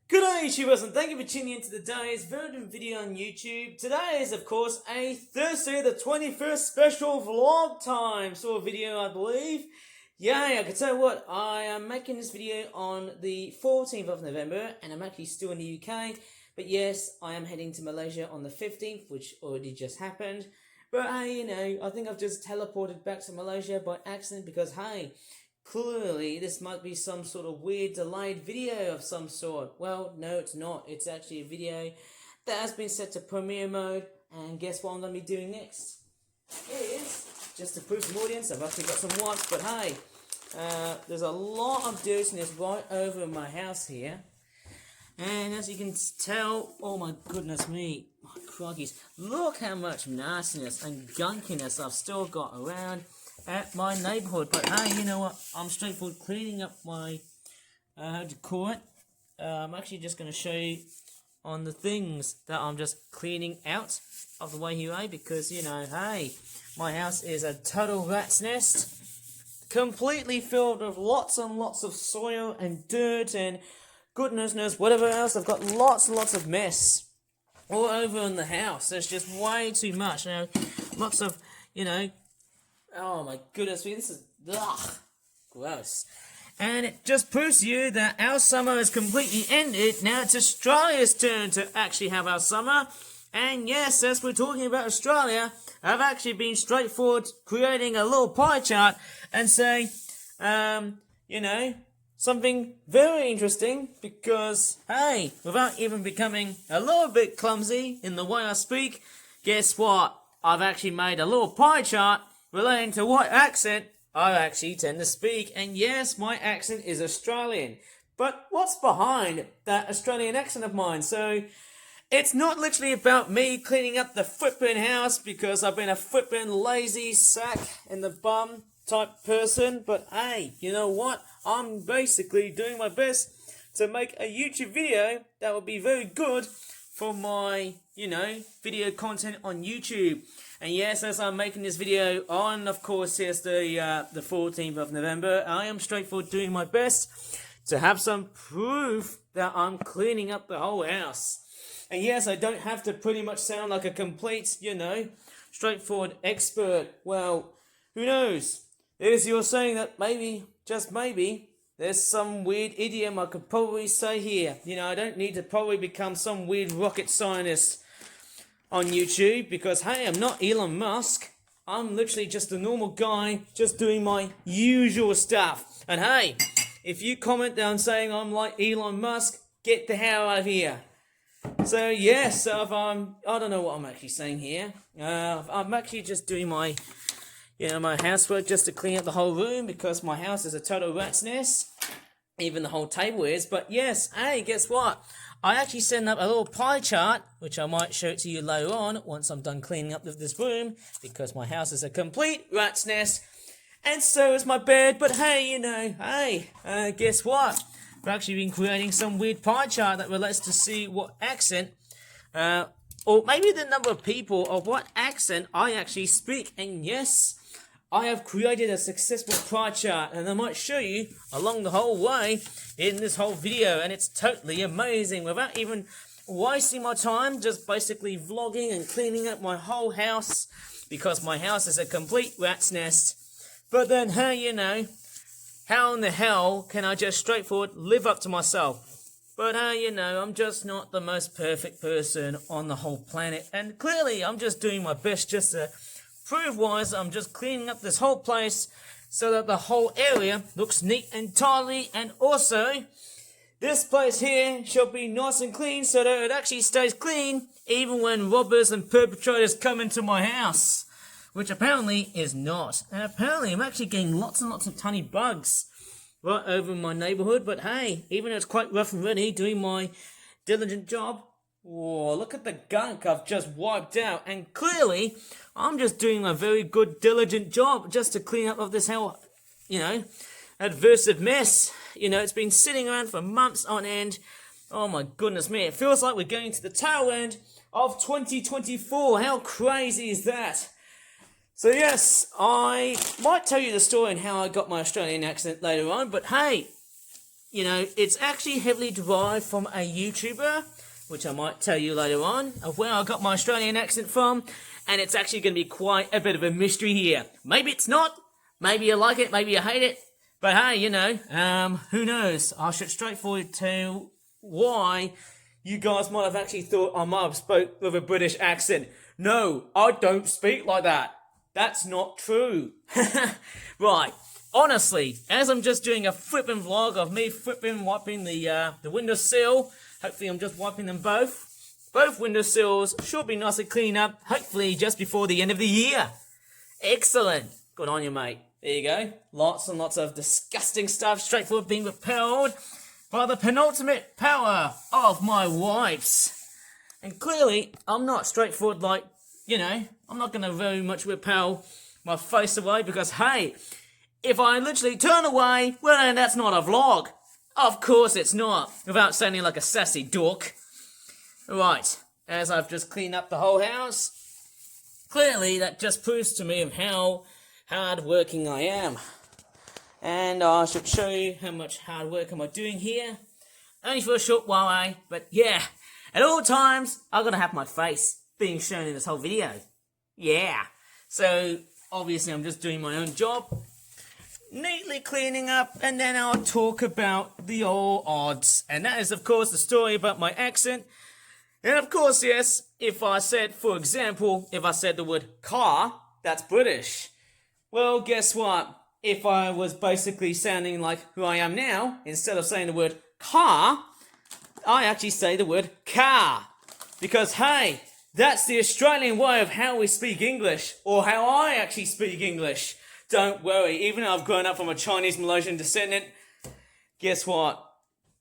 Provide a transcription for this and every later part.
Good day, YouTubers, and thank you for tuning in to today's Verdant video on YouTube. Today is, of course, a Thursday the 21st special vlog time sort of video, I believe. Yay, I can tell you what, I am making this video on the 14th of November, and I'm actually still in the UK. But yes, I am heading to Malaysia on the 15th, which already just happened. But hey, I think I've just teleported back to Malaysia by accident because, hey, clearly, this might be some sort of weird delayed video of some sort. Well, no, it's not. It's actually a video that has been set to premiere mode. And guess what I'm going to be doing next? Here it is. Just to prove some audience, I've actually got some wipes. But hey, there's a lot of dirtiness right over my house here. And as you can tell, oh my goodness me, my croggies. Look how much nastiness and gunkiness I've still got around at my neighborhood. But hey, you know what, I'm straightforward cleaning up my how to call it. I'm actually just going to show you on the things that I'm just cleaning out of the way here, because hey, my house is a total rat's nest, completely filled with lots and lots of soil and dirt and goodness knows whatever else. I've got lots and lots of mess all over in the house. There's just way too much now. Lots of oh my goodness me, this is gross. And it just proves to you that our summer is completely ended. Now it's Australia's turn to actually have our summer. And yes, as we're talking about Australia, I've actually been straightforward creating a little pie chart and saying, something very interesting, because, hey, without even becoming a little bit clumsy in the way I speak, guess what? I've actually made a little pie chart relating to what accent I actually tend to speak. And yes, my accent is Australian. But what's behind that Australian accent of mine? So, it's not literally about me cleaning up the flippin' house, because I've been a flippin' lazy sack in the bum type person. But hey, you know what? I'm basically doing my best to make a YouTube video that will be very good for my, video content on YouTube. And yes, as I'm making this video on, of course, here's the 14th of November, I am straightforward doing my best to have some proof that I'm cleaning up the whole house. And yes, I don't have to pretty much sound like a complete, straightforward expert. Well, who knows? As you're saying that maybe, just maybe, there's some weird idiom I could probably say here. I don't need to probably become some weird rocket scientist on YouTube, because hey, I'm not Elon Musk. I'm literally just a normal guy just doing my usual stuff. And hey, if you comment down saying I'm like Elon Musk, get the hell out of here. So yes, I don't know what I'm actually saying here. I'm actually just doing my my housework just to clean up the whole room, because my house is a total rat's nest. Even the whole table is. But yes, hey, guess what? I actually set up a little pie chart, which I might show it to you later on once I'm done cleaning up this room, because my house is a complete rat's nest, and so is my bed. But hey, guess what? I've actually been creating some weird pie chart that relates to see what accent, or maybe the number of people of what accent I actually speak. And yes, I have created a successful pie chart, and I might show you along the whole way in this whole video, and it's totally amazing without even wasting my time, just basically vlogging and cleaning up my whole house, because my house is a complete rat's nest. But then, hey, how in the hell can I just straightforward live up to myself? But hey, I'm just not the most perfect person on the whole planet, and clearly I'm just doing my best just to prove-wise. I'm just cleaning up this whole place so that the whole area looks neat and tidy, and also this place here shall be nice and clean so that it actually stays clean even when robbers and perpetrators come into my house, which apparently is not. And apparently I'm actually getting lots and lots of tiny bugs right over in my neighborhood. But hey, even though it's quite rough and ready doing my diligent job, whoa, look at the gunk I've just wiped out. And clearly, I'm just doing a very good, diligent job just to clean up of this whole, adversive mess. It's been sitting around for months on end. Oh my goodness me, it feels like we're going to the tail end of 2024. How crazy is that? So yes, I might tell you the story and how I got my Australian accent later on, but hey, you know, it's actually heavily derived from a YouTuber, which I might tell you later on, of where I got my Australian accent from, and it's actually going to be quite a bit of a mystery here. Maybe it's not, maybe you like it, maybe you hate it, but hey, you know, who knows? I should straightforward to why you guys might have actually thought I might have spoke with a British accent. No, I don't speak like that. That's not true. Right. Honestly, as I'm just doing a flipping vlog of me flipping wiping the windowsill, hopefully I'm just wiping them both. Both windowsills should be nicely clean up, hopefully just before the end of the year. Excellent. Good on you, mate. There you go. Lots and lots of disgusting stuff straightforward being repelled by the penultimate power of my wipes. And clearly, I'm not straightforward like, you know, I'm not going to very much repel my face away because, hey, if I literally turn away, well then that's not a vlog. Of course it's not, without sounding like a sassy dork. Right, as I've just cleaned up the whole house, clearly that just proves to me of how hard working I am. And I should show you how much hard work am I doing here. Only for a short while, eh? But yeah, at all times, I'm gonna have my face being shown in this whole video. Yeah. So, obviously I'm just doing my own job. Neatly cleaning up, and then I'll talk about the old odds. And that is, of course, the story about my accent. And of course, yes, if I said, for example, if I said the word car, that's British. Well, guess what? If I was basically sounding like who I am now, instead of saying the word car, I actually say the word car. Because, hey, that's the Australian way of how we speak English, or how I actually speak English. Don't worry, even though I've grown up from a Chinese Malaysian descendant, guess what?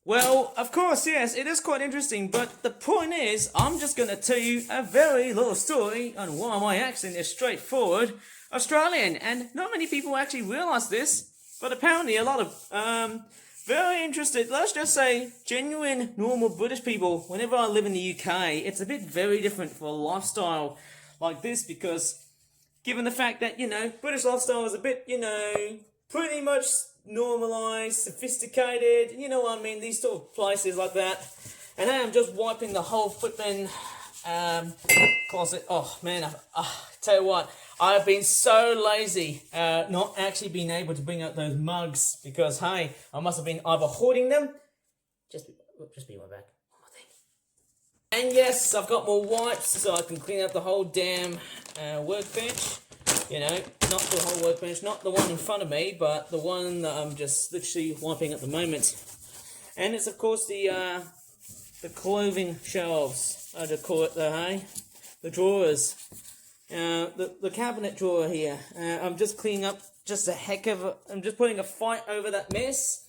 Well, of course, yes, it is quite interesting, but the point is, I'm just going to tell you a very little story on why my accent is straightforward Australian, and not many people actually realise this, but apparently a lot of, very interested, let's just say, genuine, normal British people, whenever I live in the UK, it's a bit very different for a lifestyle like this, because given the fact that, you know, British lifestyle is a bit, you know, pretty much normalised, sophisticated, you know what I mean, these sort of places like that. And now I'm just wiping the whole flipping closet. Oh, man, tell you what, I've been so lazy not actually being able to bring out those mugs because, hey, I must have been either hoarding them. Just be right back. One more thing. And yes, I've got more wipes so I can clean up the whole damn workbench. You know, not the whole workbench, not the one in front of me, but the one that I'm just literally wiping at the moment. And it's, of course, the clothing shelves, I just call it the drawers. The cabinet drawer here. I'm just cleaning up just a heck of I'm just putting a fight over that mess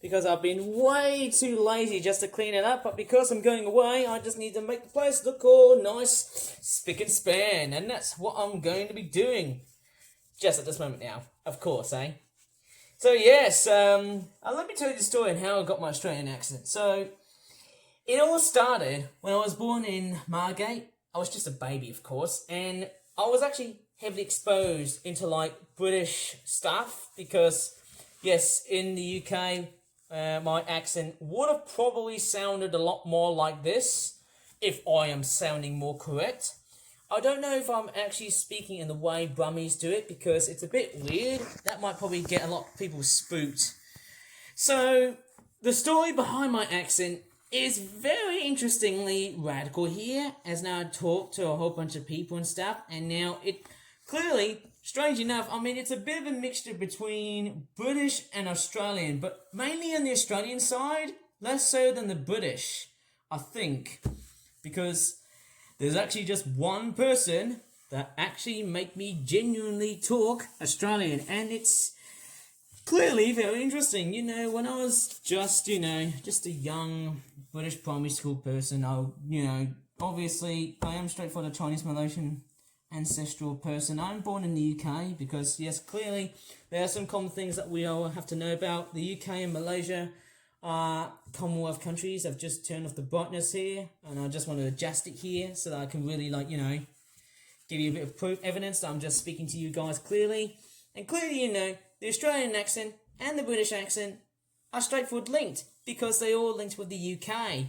because I've been way too lazy just to clean it up, but because I'm going away, I just need to make the place look all nice, spick and span, and that's what I'm going to be doing just at this moment now, of course, eh? So yes, let me tell you the story and how I got my Australian accent. So, it all started when I was born in Margate. I was just a baby, of course, and I was actually heavily exposed into, like, British stuff because, yes, in the UK, my accent would have probably sounded a lot more like this if I am sounding more correct. I don't know if I'm actually speaking in the way Brummies do it because it's a bit weird. That might probably get a lot of people spooked. So, the story behind my accent is very interestingly radical here, as now I talk to a whole bunch of people and stuff, and now it clearly, strange enough, I mean, it's a bit of a mixture between British and Australian, but mainly on the Australian side, less so than the British, I think, because there's actually just one person that actually make me genuinely talk Australian, and it's clearly very interesting. You know, when I was just, you know, just a young British primary school person, obviously I am straight for the Chinese Malaysian ancestral person. I'm born in the UK because, yes, clearly there are some common things that we all have to know about. The UK and Malaysia are Commonwealth countries. I've just turned off the brightness here and I just want to adjust it here so that I can really, like, you know, give you a bit of proof, evidence that I'm just speaking to you guys clearly. And clearly, you know, the Australian accent and the British accent are straightforward linked because they all linked with the UK.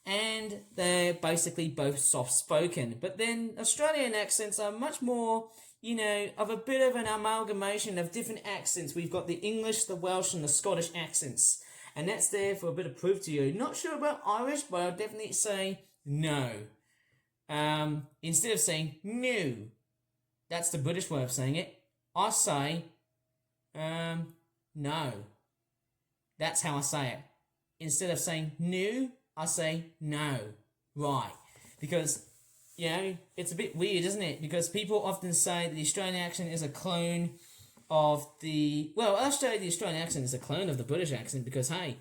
And they're basically both soft-spoken. But then Australian accents are much more, of a bit of an amalgamation of different accents. We've got the English, the Welsh, and the Scottish accents. And that's there for a bit of proof to you. Not sure about Irish, but I'll definitely say no. Instead of saying new, that's the British way of saying it, I say no. That's how I say it. Instead of saying new, I say no. Right. Because, it's a bit weird, isn't it? Because people often say that the Australian accent is a clone of the... Well, I'll say the Australian accent is a clone of the British accent because, hey,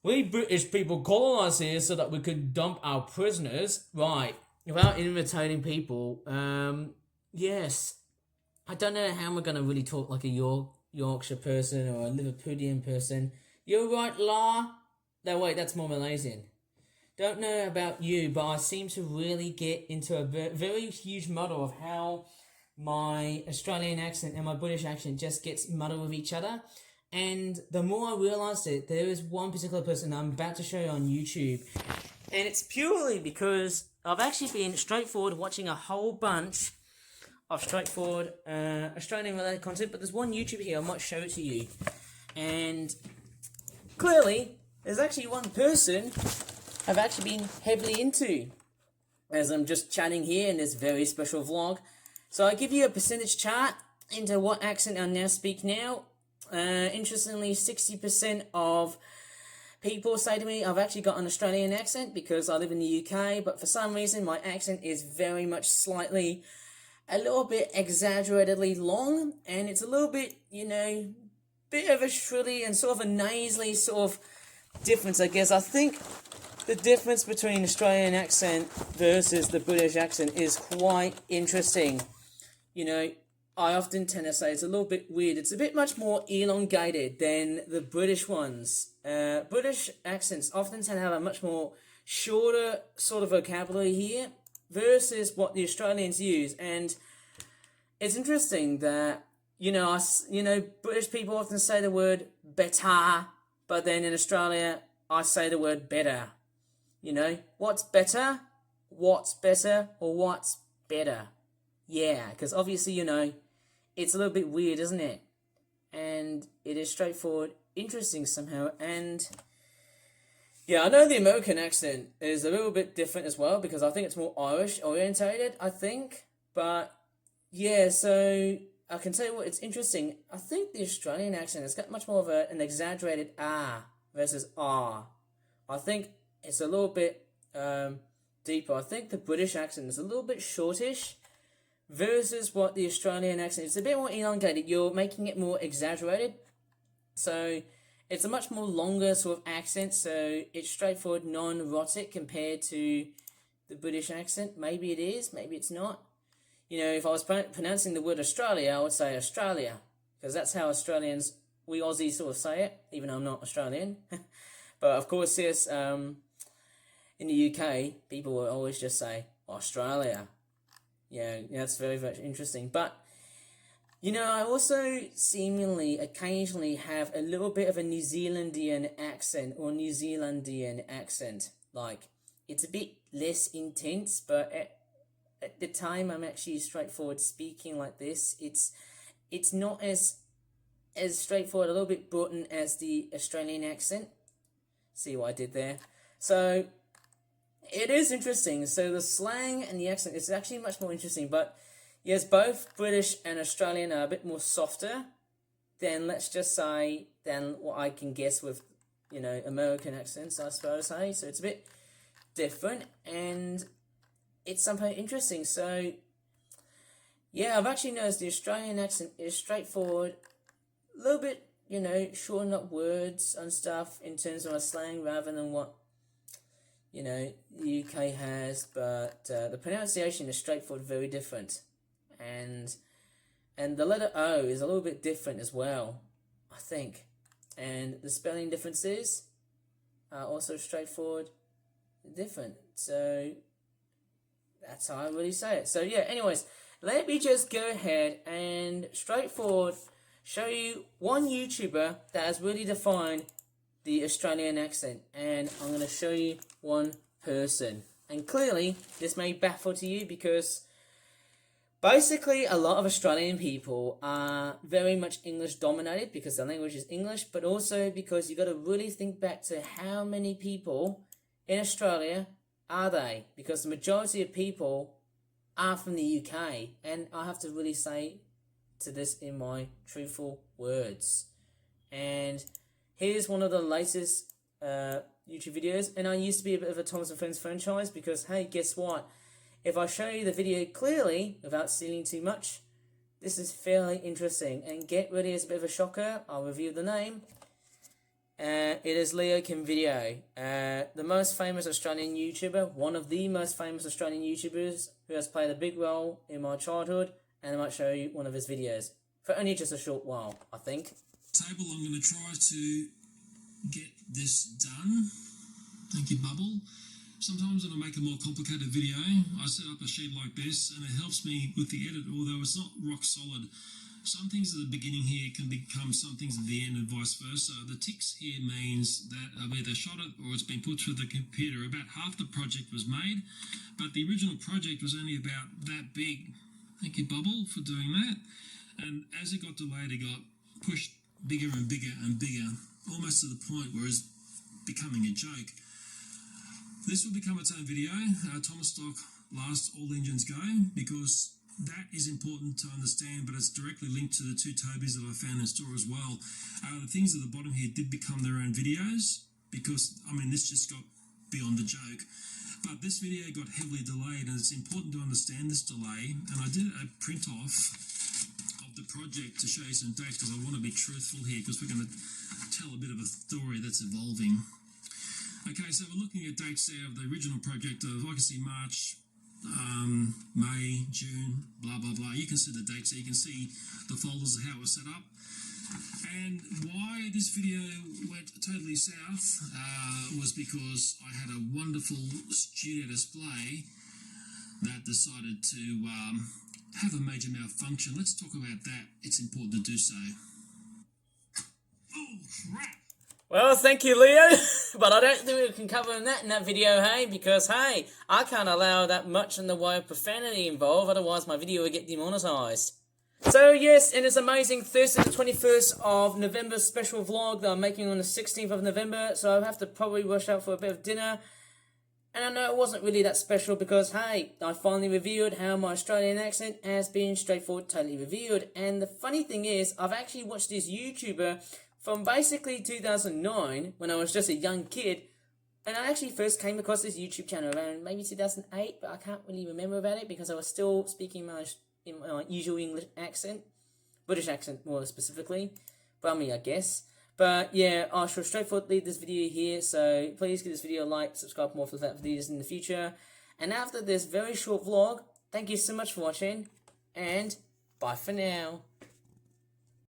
we British people colonised here so that we could dump our prisoners. Right. Without imitating people, yes. I don't know how we're going to really talk like a Yorkshire person or a Liverpudlian person. You're right, La. No, wait, that's more Malaysian. Don't know about you, but I seem to really get into a very huge muddle of how my Australian accent and my British accent just gets muddled with each other. And the more I realised it, there is one particular person I'm about to show you on YouTube. And it's purely because I've actually been straightforward watching a whole bunch of straightforward Australian-related content. But there's one YouTuber here I might show it to you. And clearly, there's actually one person I've actually been heavily into as I'm just chatting here in this very special vlog. So I give you a percentage chart into what accent I now speak now. Interestingly, 60% of people say to me I've actually got an Australian accent because I live in the UK, but for some reason my accent is very much slightly, a little bit exaggeratedly long, and it's a little bit, bit of a shrilly and sort of a nasally sort of difference, I guess. I think the difference between Australian accent versus the British accent is quite interesting. I often tend to say it's a little bit weird. It's a bit much more elongated than the British ones. British accents often tend to have a much more shorter sort of vocabulary here versus what the Australians use. And it's interesting that, British people often say the word better, but then in Australia, I say the word better. What's better? What's better? Or what's better? Yeah, because obviously, it's a little bit weird, isn't it? And it is straightforward, interesting somehow. And yeah, I know the American accent is a little bit different as well because I think it's more Irish orientated, I think. But yeah, so I can tell you what, it's interesting. I think the Australian accent has got much more of an exaggerated R versus R. I think it's a little bit deeper. I think the British accent is a little bit shortish versus what the Australian accent is. It's a bit more elongated. You're making it more exaggerated. So it's a much more longer sort of accent. So it's straightforward, non-erotic compared to the British accent. Maybe it is, maybe it's not. If I was pronouncing the word Australia, I would say Australia. Because that's how Australians, we Aussies sort of say it, even though I'm not Australian. But of course, yes, in the UK, people will always just say Australia. Yeah, that's very, very interesting. But, I also seemingly, occasionally have a little bit of a New Zealandian accent or New Zealandian accent. Like, it's a bit less intense, but at the time I'm actually straightforward speaking like this, it's not as straightforward, a little bit broughton as the Australian accent. See what I did there? So it is interesting. So the slang and the accent is actually much more interesting. But yes, both British and Australian are a bit more softer than, let's just say, than what I can guess with, American accents, I suppose. Hey, so it's a bit different and it's somehow interesting. So yeah, I've actually noticed the Australian accent is straightforward, a little bit, shorten up words and stuff in terms of my slang rather than what, the UK has, but the pronunciation is straightforward, very different. And the letter O is a little bit different as well, I think. And the spelling differences are also straightforward, different. So that's how I really say it. So yeah, anyways, let me just go ahead and straightforward show you one YouTuber that has really defined the Australian accent, and I'm going to show you one person. And clearly, this may baffle to you because basically a lot of Australian people are very much English dominated because their language is English, but also because you got to really think back to how many people in Australia are they? Because the majority of people are from the UK, and I have to really say to this in my truthful words. And here's one of the latest YouTube videos, and I used to be a bit of a Thomas and Friends franchise because, hey, guess what? If I show you the video clearly, without stealing too much, this is fairly interesting. And get ready, as a bit of a shocker, I'll reveal the name. It is Leo Kim Video, the most famous Australian YouTuber, one of the most famous Australian YouTubers who has played a big role in my childhood, and I might show you one of his videos for only just a short while, I think. Table, I'm going to try to get this done. Thank you, Bubble. Sometimes when I make a more complicated video, I set up a sheet like this and it helps me with the edit, although it's not rock solid. Some things at the beginning here can become some things at the end and vice versa. The ticks here means that I've either shot it or it's been put through the computer. About half the project was made, but the original project was only about that big. Thank you, Bubble, for doing that. And as it got delayed, it got pushed bigger and bigger and bigger, almost to the point where it's becoming a joke. This will become its own video. Thomas Stock Last All Engines Go, because that is important to understand, but it's directly linked to the two Tobys that I found in store as well. The things at the bottom here did become their own videos because, I mean, this just got beyond a joke. But this video got heavily delayed, and it's important to understand this delay. And I did a print off of the project to show you some dates because I want to be truthful here because we're going to tell a bit of a story that's evolving. Okay, so we're looking at dates there of the original project of, I can see March, May, June, blah, blah, blah. You can see the dates there. You can see the folders of how it was set up. And why this video went totally south was because I had a wonderful studio display that decided to have a major malfunction. Let's talk about that. It's important to do so. Oh, crap! Well, thank you, Leo, but I don't think we can cover that in that video, hey, because, hey, I can't allow that much in the way of profanity involved, otherwise my video would get demonetized. So, yes, and it's amazing, Thursday the 21st of November special vlog that I'm making on the 16th of November, so I'll have to probably rush out for a bit of dinner. And I know it wasn't really that special because, hey, I finally revealed how my Australian accent has been straightforward, totally revealed. And the funny thing is, I've actually watched this YouTuber from basically 2009, when I was just a young kid, and I actually first came across this YouTube channel around maybe 2008, but I can't really remember about it because I was still speaking in my usual English accent, British accent more specifically, Brummy I guess. But yeah, I shall straightforwardly leave this video here, so please give this video a like, subscribe for more for that videos in the future. And after this very short vlog, thank you so much for watching, and bye for now.